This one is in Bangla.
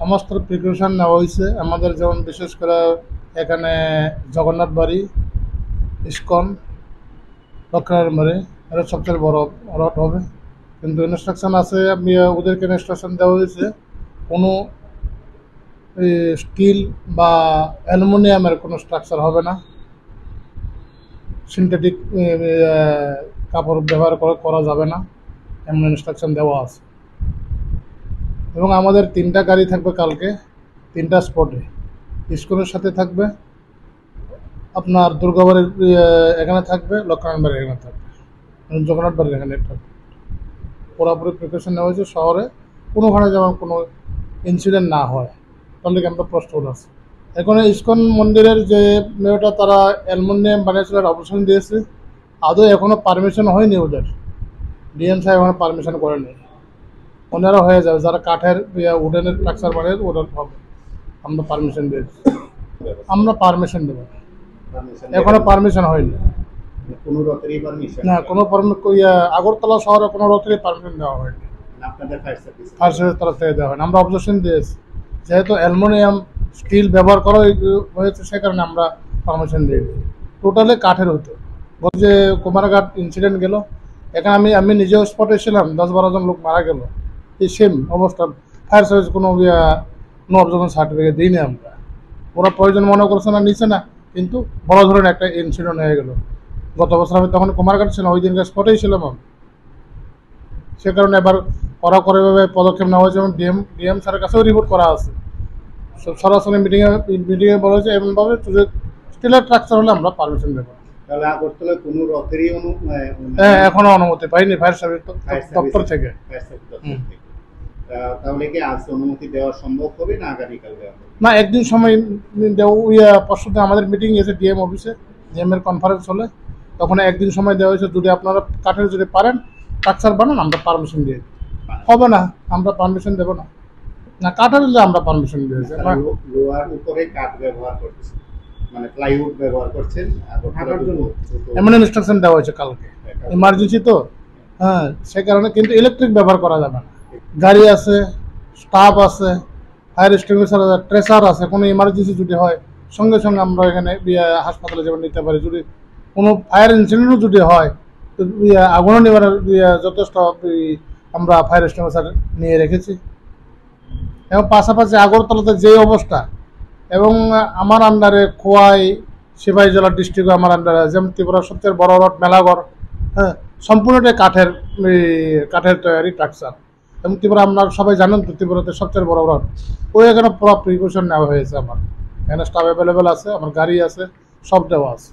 সমস্ত প্রিকশন নেওয়া হয়েছে আমাদের, যেমন বিশেষ করে এখানে জগন্নাথ বাড়ি, ইস্কন, দক্ষিণের বাড়ি, এটা সবচেয়ে বড় রড হবে। কিন্তু ইনস্ট্রাকশন আছে, আমি ওদেরকে ইনস্ট্রাকশন দেওয়া হয়েছে কোনো স্টিল বা অ্যালুমিনিয়ামের কোনো স্ট্রাকচার হবে না, সিনথেটিক কাপড় ব্যবহার করা যাবে না, এমন ইনস্ট্রাকশন দেওয়া আছে। এবং আমাদের 3টা গাড়ি থাকবে কালকে, 3টা স্পটে। ইস্কনের সাথে থাকবে, আপনার দুর্গাবাড়ির এখানে থাকবে, লক্ষ্মণ বাড়ির এখানে থাকবে, জগন্নাথ বাড়ির এখানে থাকবে। পুরোপুরি প্রিপারেশন নেওয়া হয়েছে শহরে কোনোখানে যেমন কোনো ইনসিডেন্ট না হয়, তাহলে আমরা প্রস্তুত আছি। এখন ইস্কন মন্দিরের যে মেয়েটা তারা অ্যালুমিনিয়াম বানিয়েছিল অপারেশন দিয়েছে, আদৌ এখনও পারমিশন হয়নি ওদের, ডিএম সাহেব এখনো পারমিশন করেনি। ওনারা হয়ে যাবে, যারা কাঠের উডেনের স্ট্রাকচার বানিয়ে ওদের হবে, আমরা পারমিশন দিয়েছি, আমরা পারমিশন দেবো। এখনো পারমিশন হয়নি, কোনো রথেরই পারমিশন না, কোনো আগরতলা শহরে কোনো রথেরই পারমিশন দেওয়া হয়নি, আপনাদের ফায়ার ফায়ার তরফ থেকে দেওয়া হয়নি। আমরা অবজেকশন দিয়েছি, যেহেতু অ্যালুমিনিয়াম স্টিল ব্যবহার করা হয়েছে, সে কারণে আমরা পারমিশন দিইনি। টোটালি কাঠের হতো। যে কুমারঘাট ইনসিডেন্ট গেল, এখানে আমি নিজেও স্পটে ছিলাম, 10-12 জন লোক মারা গেল, এই সেম অবস্থা। ফায়ার সার্ভিস কোনো অবজেকশন সার্টিফিকেট দিইনি আমরা। ওরা প্রয়োজন মনে করছে না, নিচ্ছে না, কিন্তু বড় ধরনের একটা ইনসিডেন্ট হয়ে গেল। গত বছর আমি তখন কুমারঘাট ছিলাম, ওই দিনকে স্পটেই ছিলাম আমি। সে কারণে এবার কড়াকড়িভাবে পদক্ষেপ নেওয়া হয়েছে এবং ডিএম স্যারের কাছেও রিপোর্ট করা আছে। সরাসরি মিটিংয়ে বলা হয়েছে এমনভাবে স্টিলের স্ট্রাকচার হলে আমরা পারমিশন দেবো। তাহলে আগরতলায় কোনো রথেরই হ্যাঁ, এখনো অনুমতি পাইনি ফায়ার সার্ভিস দপ্তর থেকে। তাহলে কি আজ অনুমতি দেওয়া সম্ভব হবে না আগামীকাল দেওয়া হবে? না, একদিন সময় পরশুদিন আমাদের মিটিং এসে ডিএম অফিসে, ডিএম এর কনফারেন্স হলে তখন একদিন সময় দেওয়া হয়েছে, যদি আপনারা কাঠের যদি পারেন স্ট্রাকচার বানান, আমরা পারমিশন দিয়ে হবে না, আমরা পারমিশন দেবো না। না, কাঠের হলে আমরা পারমিশন দিয়েছি। লোহার উপরে কাঠ ব্যবহার করতেছে, মানে প্লাইউড ব্যবহার করছেন এমন ইনস্ট্রাকশন দেওয়া হয়েছে কালকে, ইমার্জেন্সি তো, হ্যাঁ, সে কারণে। কিন্তু ইলেকট্রিক ব্যবহার করা যাবে না। গাড়ি আছে, স্টাফ আছে, ফায়ার এক্সটিংগুইশার আছে, ট্রেসার আছে, কোনো ইমার্জেন্সি যদি হয় সঙ্গে সঙ্গে আমরা এখানে হাসপাতালে যেমন নিতে পারি। যদি কোনো ফায়ার ইনসিডেন্টও যদি হয়, তো আগুন নিবারণের যথেষ্ট আমরা ফায়ার এক্সটিংগুইশার নিয়ে রেখেছি। এবং পাশাপাশি আগরতলাতে যে অবস্থা, এবং আমার আন্ডারে খোয়াই, সিপাহী জেলা ডিস্ট্রিক্ট আমার আন্ডারে, যেমন ত্রিপুরার সবচেয়ে বড় রড মেলাগড়, হ্যাঁ, সম্পূর্ণটাই কাঠের তৈরি স্ট্রাকচার। এবং ত্রিপুরা আপনার সবাই জানেন তো, ত্রিপুরাতে সবচেয়ে বড় রড, ওই এখানে পুরো প্রিকশন নেওয়া হয়েছে। আমার এখানে স্টাফ অ্যাভেলেবেল আছে, আমার গাড়ি আছে, সব দেওয়া আছে।